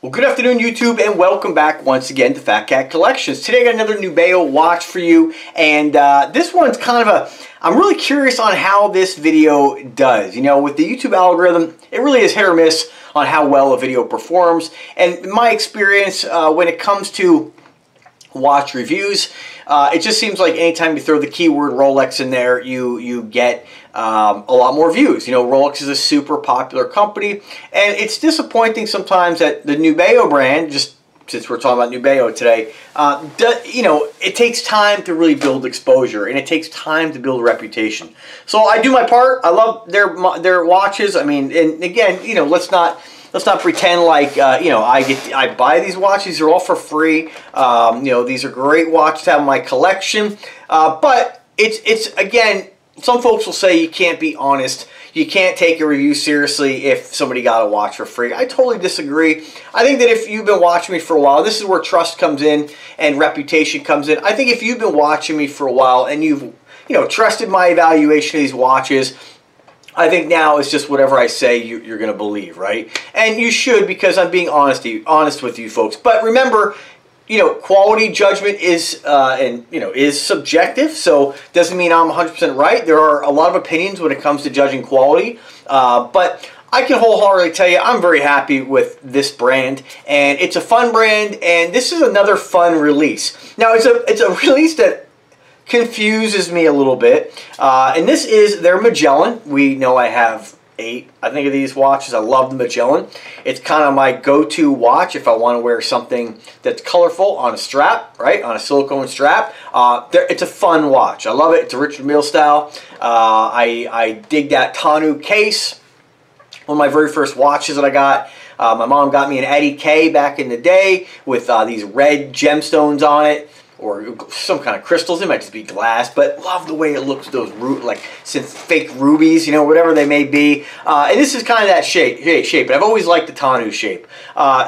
Well, good afternoon, YouTube, and welcome back once again to Fat Cat Collections. Today I got another Nubeo watch for you, and this one's kind of I'm really curious on how this video does. You know, with the YouTube algorithm, it really is hit or miss on how well a video performs. And in my experience, when it comes to watch reviews, it just seems like anytime you throw the keyword Rolex in there, you get a lot more views. You know, Rolex is a super popular company, and it's disappointing sometimes that the Nubeo brand, just since we're talking about Nubeo today, you know, it takes time to really build exposure, and it takes time to build a reputation. So I do my part. I love their watches. I mean, and again, you know, let's not pretend like you know, I buy these watches. They're all for free. You know, these are great watches to have in my collection. But it's again, some folks will say you can't be honest. You can't take a review seriously if somebody got a watch for free. I totally disagree. I think that if you've been watching me for a while, this is where trust comes in and reputation comes in. I think if you've been watching me for a while and you've trusted my evaluation of these watches, I think now it's just whatever I say you're going to believe, right? And you should, because I'm being honest with you folks. But remember, you know, quality judgment is is subjective, so doesn't mean I'm 100% right. There are a lot of opinions when it comes to judging quality, but I can wholeheartedly tell you I'm very happy with this brand, and it's a fun brand, and this is another fun release. Now it's a release that confuses me a little bit, and this is their Magellan. We know I have 8, I think, of these watches. I love the Magellan. It's kind of my go-to watch if I want to wear something that's colorful on a strap, right? On a silicone strap. It's a fun watch. I love it. It's a Richard Mille style. I dig that tonneau case. One of my very first watches that I got. My mom got me an Eddie K back in the day with these red gemstones on it, or some kind of crystals. It might just be glass, but love the way it looks, those like fake rubies, you know, whatever they may be. And this is kind of that shape. But I've always liked the tonneau shape.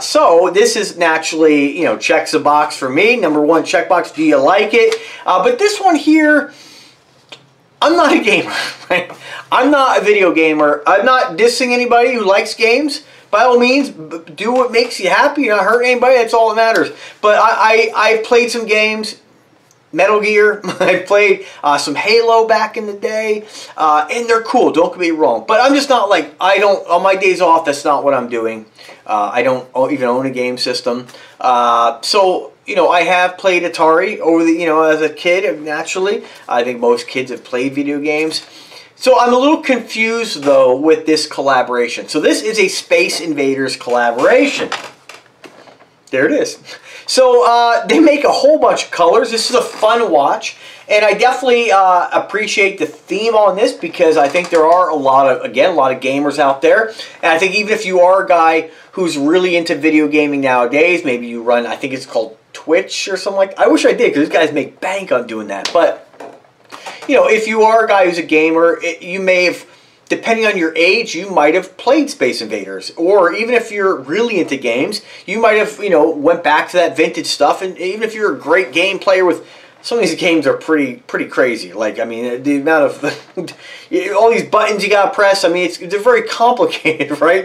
So this is naturally, you know, checks the box for me. Number one checkbox, do you like it? But this one here, I'm not a gamer, right? I'm not a video gamer. I'm not dissing anybody who likes games. By all means, do what makes you happy. You're not hurting anybody. That's all that matters. But I've played some games, Metal Gear. I played some Halo back in the day, and they're cool. Don't get me wrong. But I'm just not like, on my days off, that's not what I'm doing. I don't even own a game system. So, you know, I have played Atari over the, you know, as a kid, naturally. I think most kids have played video games. So I'm a little confused, though, with this collaboration. So this is a Space Invaders collaboration. There it is. So they make a whole bunch of colors. This is a fun watch. And I definitely appreciate the theme on this, because I think there are a lot of gamers out there. And I think even if you are a guy who's really into video gaming nowadays, maybe you run, I think it's called Twitch or something like that. I wish I did, because these guys make bank on doing that. But you know, if you are a guy who's a gamer, you may have, depending on your age, you might have played Space Invaders. Or even if you're really into games, you might have, you know, went back to that vintage stuff. And even if you're a great game player, with some of these games are pretty crazy. Like, I mean, the amount of all these buttons you gotta press. I mean, they're very complicated right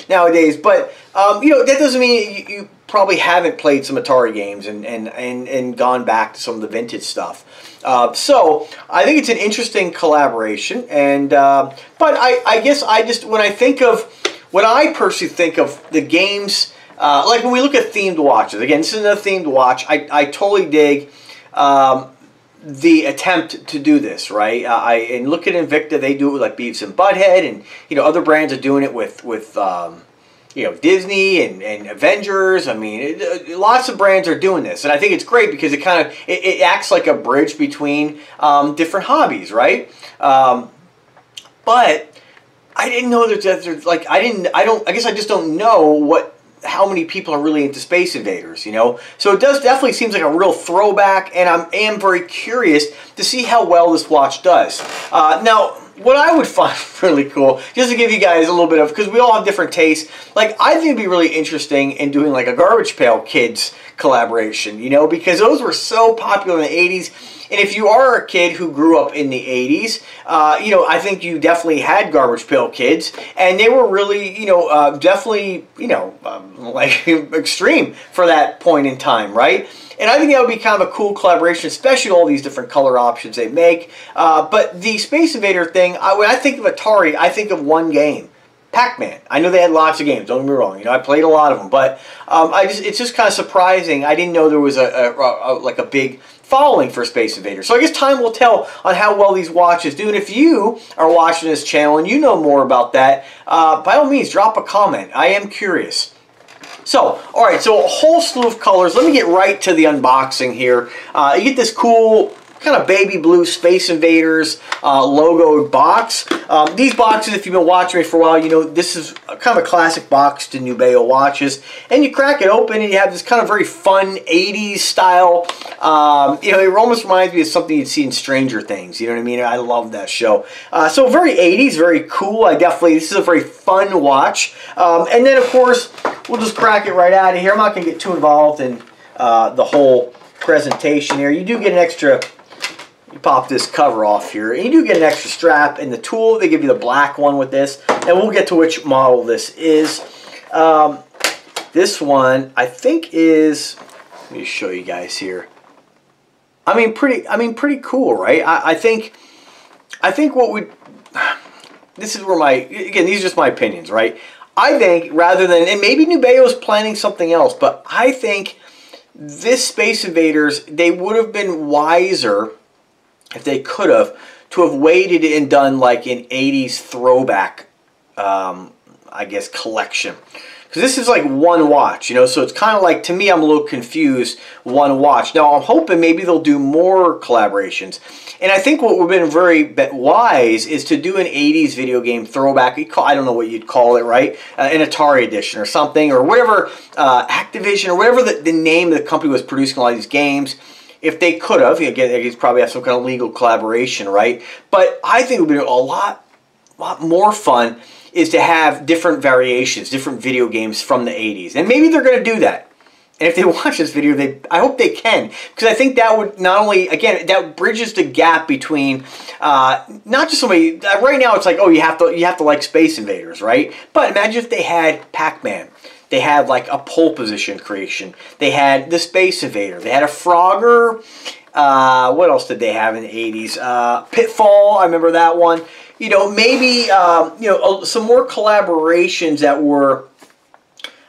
nowadays. But you know, that doesn't mean you probably haven't played some Atari games and gone back to some of the vintage stuff. So I think it's an interesting collaboration, and but I guess when I personally think of the games, like when we look at themed watches. Again, this is a themed watch. I totally dig the attempt to do this, right? And look at Invicta. They do it with like Beavis and Butthead, and you know, other brands are doing it with you know, Disney and Avengers. I mean, lots of brands are doing this, and I think it's great because it kind of it acts like a bridge between different hobbies, right? But I didn't know that there's like I guess I just don't know how many people are really into Space Invaders, you know? So it definitely seems like a real throwback, and I am very curious to see how well this watch does. Now, what I would find really cool, just to give you guys a little bit of, because we all have different tastes, like I think it'd be really interesting in doing like a Garbage Pail Kids collaboration, you know, because those were so popular in the 80s. And if you are a kid who grew up in the 80s, you know, I think you definitely had Garbage Pail Kids, and they were really, you know, definitely, you know, like extreme for that point in time, right? And I think that would be kind of a cool collaboration, especially all these different color options they make. But the Space Invader thing, when I think of Atari, I think of one game. Pac-Man. I know they had lots of games, don't get me wrong. You know, I played a lot of them, but it's just kind of surprising. I didn't know there was like a big following for Space Invaders. So I guess time will tell on how well these watches do. And if you are watching this channel and you know more about that, by all means, drop a comment. I am curious. So, alright, so a whole slew of colors. Let me get right to the unboxing here. You get this cool kind of baby blue Space Invaders logoed box. These boxes, if you've been watching me for a while, you know this is kind of a classic box to Nubeo watches. And you crack it open and you have this kind of very fun 80s style, you know, it almost reminds me of something you'd see in Stranger Things, you know what I mean? I love that show. So very 80s, very cool. This is a very fun watch. And then of course, we'll just crack it right out of here. I'm not going to get too involved in the whole presentation here. You do get an extra, you pop this cover off here, and you do get an extra strap and the tool. They give you the black one with this, and we'll get to which model this is. This one, I think is, let me show you guys here. I mean, pretty cool, right? I think what we, this is where my, again, these are just my opinions, right? I think rather than, and maybe Nubeo is planning something else, but I think this Space Invaders, they would have been wiser if they could have, to have waited and done like an 80s throwback, I guess, collection. Because this is like one watch, you know, so it's kind of like, to me, I'm a little confused, one watch. Now, I'm hoping maybe they'll do more collaborations. And I think what would have been very wise is to do an 80s video game throwback. I don't know what you'd call it, right? An Atari edition or something, or whatever, Activision, or whatever the name of the company was producing a lot of these games. If they could have, again, they probably have some kind of legal collaboration, right? But I think it would be a lot more fun is to have different variations, different video games from the 80s. And maybe they're going to do that. And if they watch this video, I hope they can. Because I think that would not only, again, that bridges the gap between not just somebody, right now it's like, oh, you have to like Space Invaders, right? But imagine if they had Pac-Man. They had like a pole position creation. They had the Space Invader. They had a Frogger. What else did they have in the 80s? Pitfall, I remember that one. You know, maybe, you know, some more collaborations that were,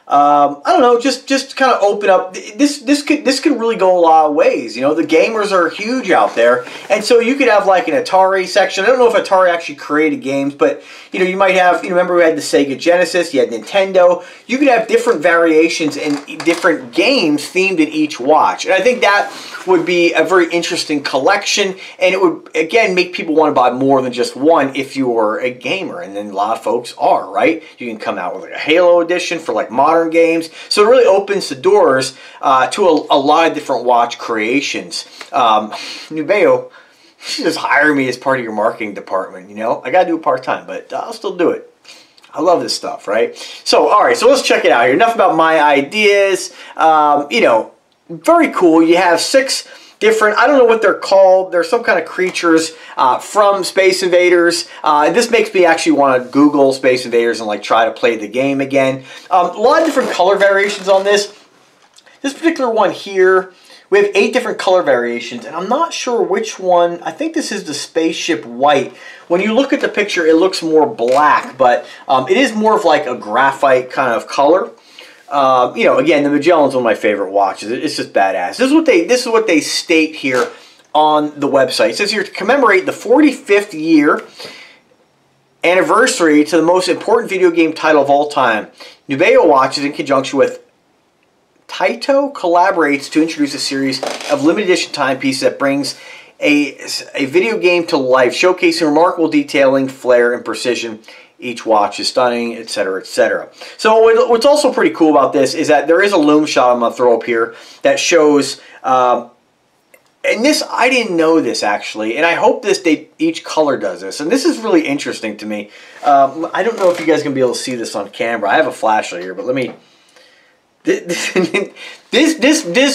I don't know, just kind of open up. This could really go a lot of ways. You know, the gamers are huge out there, and so you could have like an Atari section. I don't know if Atari actually created games, but you know, you might have. You know, remember we had the Sega Genesis, you had Nintendo. You could have different variations and different games themed in each watch, and I think that would be a very interesting collection, and it would again make people want to buy more than just one if you were a gamer, and then a lot of folks are, right? You can come out with like a Halo edition for like modern games, so it really opens the doors to a lot of different watch creations. Nubeo, you should just hire me as part of your marketing department. You know, I gotta do it part-time, but I'll still do it. I love this stuff, right? So, all right, so let's check it out here. Enough about my ideas. You know, very cool. You have 6 different, I don't know what they're called. They're some kind of creatures from Space Invaders. This makes me actually want to Google Space Invaders and like try to play the game again. A lot of different color variations on this. This particular one here, we have 8 different color variations, and I'm not sure which one. I think this is the Spaceship White. When you look at the picture, it looks more black, but it is more of like a graphite kind of color. You know, again, the Magellan's one of my favorite watches. It's just badass. This is what they state here on the website. It says here, to commemorate the 45th year anniversary to the most important video game title of all time, Nubeo watches, in conjunction with Taito, collaborates to introduce a series of limited edition timepieces that brings a video game to life, showcasing remarkable detailing, flair, and precision. Each watch is stunning, etc., etc. So what's also pretty cool about this is that there is a loom shot I'm going to throw up here that shows And this, I didn't know this actually, and I hope each color does this. And this is really interesting to me. I don't know if you guys can be able to see this on camera. I have a flashlight here, but let me. This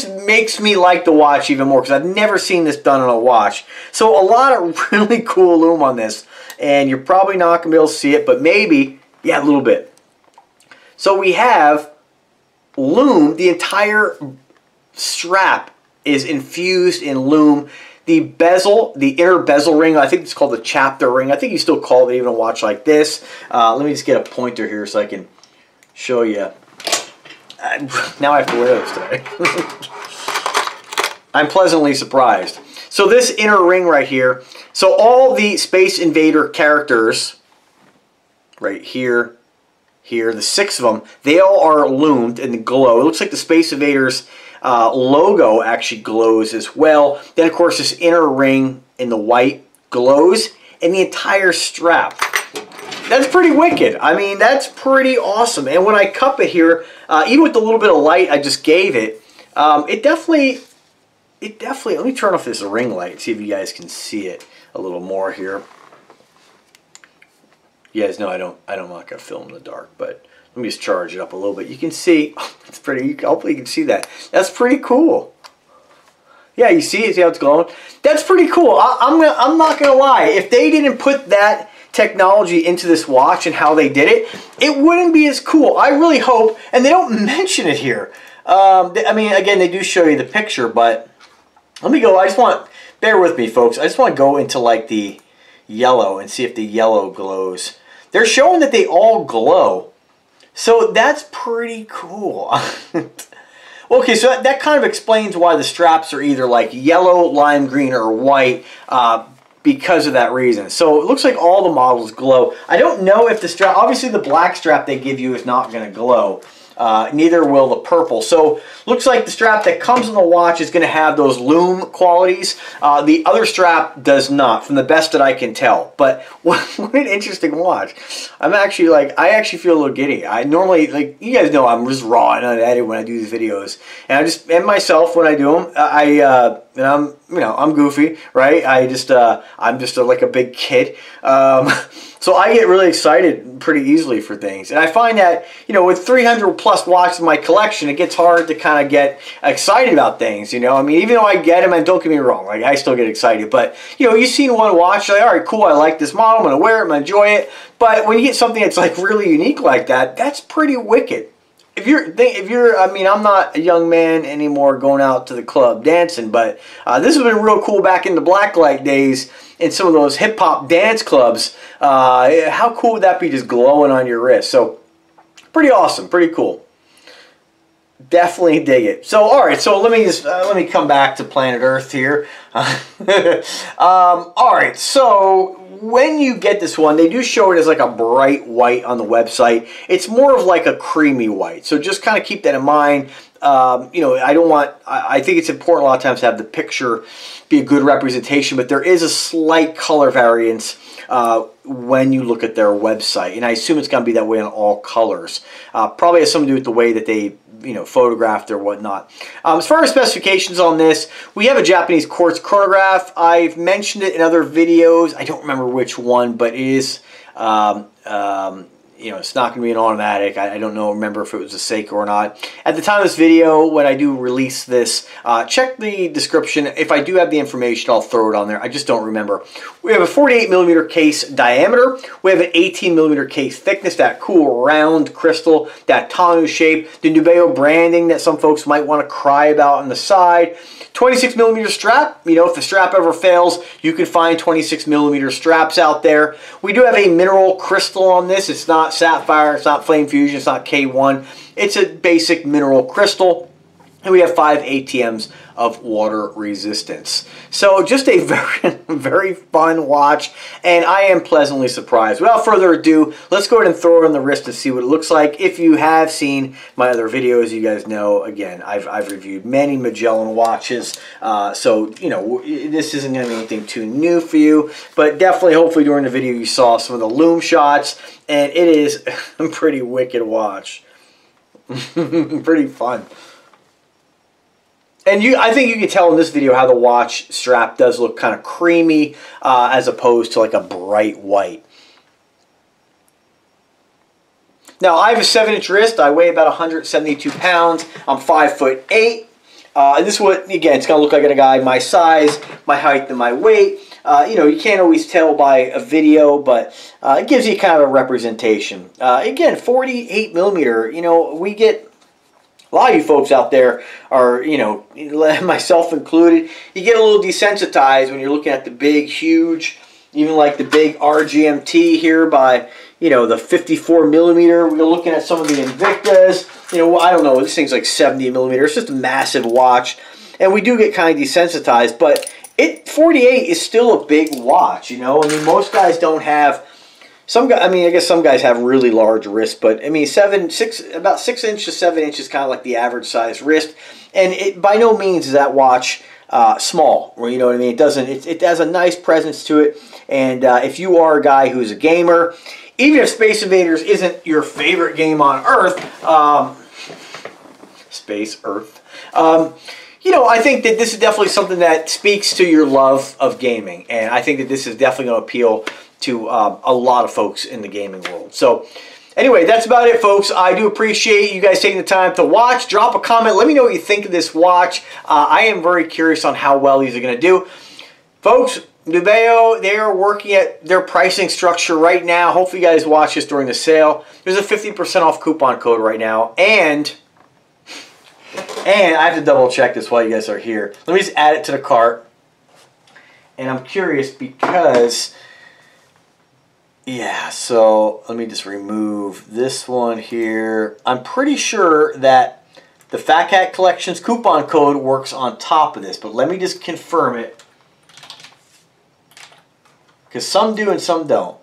makes me like the watch even more because I've never seen this done on a watch. So a lot of really cool loom on this, and you're probably not gonna be able to see it, but maybe, yeah, a little bit. So we have loom. The entire strap is infused in loom. The bezel, the inner bezel ring, I think it's called the chapter ring. I think you still call it even a watch like this. Let me just get a pointer here so I can show you. Now I have to wear those today. I'm pleasantly surprised. So this inner ring right here, so all the Space Invader characters, right here, the 6 of them, they all are loomed and glow. It looks like the Space Invaders logo actually glows as well. Then of course this inner ring in the white glows, and the entire strap. That's pretty wicked. I mean, that's pretty awesome. And when I cup it here, even with the little bit of light I just gave it, it definitely, let me turn off this ring light, see if you guys can see it a little more here. You guys know I'm not gonna film in the dark, but let me just charge it up a little bit. You can see, oh, it's pretty, hopefully you can see that. That's pretty cool. Yeah, you see it, see how it's glowing? That's pretty cool. I'm not gonna lie, if they didn't put that technology into this watch and how they did it, it wouldn't be as cool. I really hope, and they don't mention it here. I mean, again, they do show you the picture, but let me go, bear with me folks, I just want to go into like the yellow and see if the yellow glows. They're showing that they all glow, so that's pretty cool. Okay, so that kind of explains why the straps are either like yellow, lime green, or white, because of that reason. So it looks like all the models glow. I don't know if the strap, obviously the black strap they give you is not going to glow. Neither will the purple. So looks like the strap that comes on the watch is going to have those loom qualities. The other strap does not, from the best that I can tell. But what an interesting watch. I'm actually like, I actually feel a little giddy. I normally, like, you guys know I'm just raw and unedited when I do these videos. And myself when I do them, and I'm, you know, I'm goofy, right? I'm just like a big kid. So I get really excited pretty easily for things. And I find that, you know, with 300 plus watches in my collection, it gets hard to kind of get excited about things, you know. I mean, even though I get them, and don't get me wrong, like, I still get excited. But, you know, you've seen one watch, you're like, all right, cool, I like this model, I'm going to wear it, I'm going to enjoy it. But when you get something that's, like, really unique like that, that's pretty wicked. If you're, I mean, I'm not a young man anymore going out to the club dancing, but this has been real cool back in the blacklight days in some of those hip-hop dance clubs. How cool would that be, just glowing on your wrist? So, pretty awesome, pretty cool. Definitely dig it. So, all right, so let me come back to planet Earth here. All right, so when you get this one, they do show it as like a bright white on the website. It's more of like a creamy white, so just kind of keep that in mind. You know, I think it's important a lot of times to have the picture be a good representation, but there is a slight color variance when you look at their website, and I assume it's going to be that way on all colors. Probably has something to do with the way that they, you know, photographed or whatnot. As far as specifications on this, we have a Japanese quartz chronograph. I've mentioned it in other videos. I don't remember which one, but it is, you know, it's not going to be an automatic. I don't remember if it was a Seiko or not. At the time of this video, when I do release this, check the description. If I do have the information, I'll throw it on there. I just don't remember. We have a 48mm case diameter. We have an 18mm case thickness, that cool round crystal, that Tanu shape, the Nubeo branding that some folks might want to cry about on the side. 26mm strap. You know, if the strap ever fails, you can find 26mm straps out there. We do have a mineral crystal on this. It's not sapphire, it's not flame fusion, it's not K1. It's a basic mineral crystal. And we have 5 ATMs of water resistance. So just a very, very fun watch, and I am pleasantly surprised. Without further ado, let's go ahead and throw it on the wrist and see what it looks like. If you have seen my other videos, you guys know, again, I've reviewed many Magellan watches. So, you know, this isn't going to be anything too new for you, but definitely, hopefully during the video you saw some of the loom shots, and it is a pretty wicked watch. Pretty fun. And I think you can tell in this video how the watch strap does look kind of creamy as opposed to like a bright white. Now, I have a 7-inch wrist. I weigh about 172 pounds. I'm 5'8". And this is what, again, it's going to look like a guy my size, my height, and my weight. You know, you can't always tell by a video, but it gives you kind of a representation. Again, 48 millimeter, you know, we get a lot of you folks out there are, you know, myself included, you get a little desensitized when you're looking at the big, huge, even like the big RGMT here by, you know, the 54 millimeter. We're looking at some of the Invictas. You know, I don't know, this thing's like 70 millimeter. It's just a massive watch. And we do get kind of desensitized, but 48 is still a big watch, you know. I mean, most guys don't have, some guys, I mean, I guess some guys have really large wrists, but I mean, about 6 inches to 7 inches is kind of like the average size wrist. And it by no means is that watch small, or you know what I mean. It has a nice presence to it. And if you are a guy who's a gamer, even if Space Invaders isn't your favorite game on Earth, you know, I think that this is definitely something that speaks to your love of gaming. And I think that this is definitely going to appeal to a lot of folks in the gaming world. So anyway, that's about it, folks. I do appreciate you guys taking the time to watch. Drop a comment. Let me know what you think of this watch. I am very curious on how well these are going to do. Folks, Nubeo, they are working at their pricing structure right now. Hopefully you guys watch this during the sale. There's a 50% off coupon code right now. And I have to double check this while you guys are here. Let me just add it to the cart. And I'm curious because, yeah, so let me just remove this one here. I'm pretty sure that the Fat Cat Collections coupon code works on top of this, but let me just confirm it. Because some do and some don't.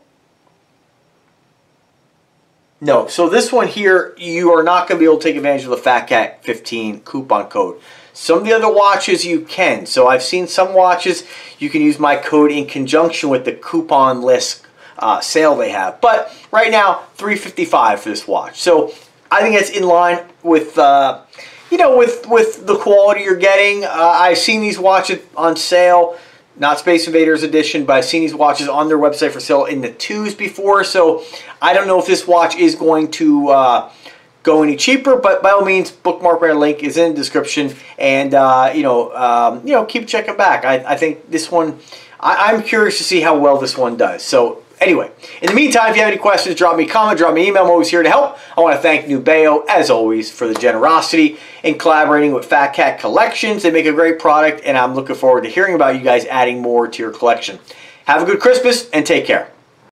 No, so this one here, you are not going to be able to take advantage of the Fat Cat 15 coupon code. Some of the other watches you can. So I've seen some watches you can use my code in conjunction with the coupon list sale they have. But right now, $355 for this watch. So I think that's in line with you know, with the quality you're getting. I've seen these watches on sale. Not Space Invaders edition, but I've seen these watches on their website for sale in the 2s before. So I don't know if this watch is going to go any cheaper, but by all means, bookmark my link is in the description, and you know, keep checking back. I think this one, I'm curious to see how well this one does. So anyway, in the meantime, if you have any questions, drop me a comment, drop me an email. I'm always here to help. I want to thank Nubeo, as always, for the generosity in collaborating with Fat Cat Collections. They make a great product, and I'm looking forward to hearing about you guys adding more to your collection. Have a good Christmas, and take care.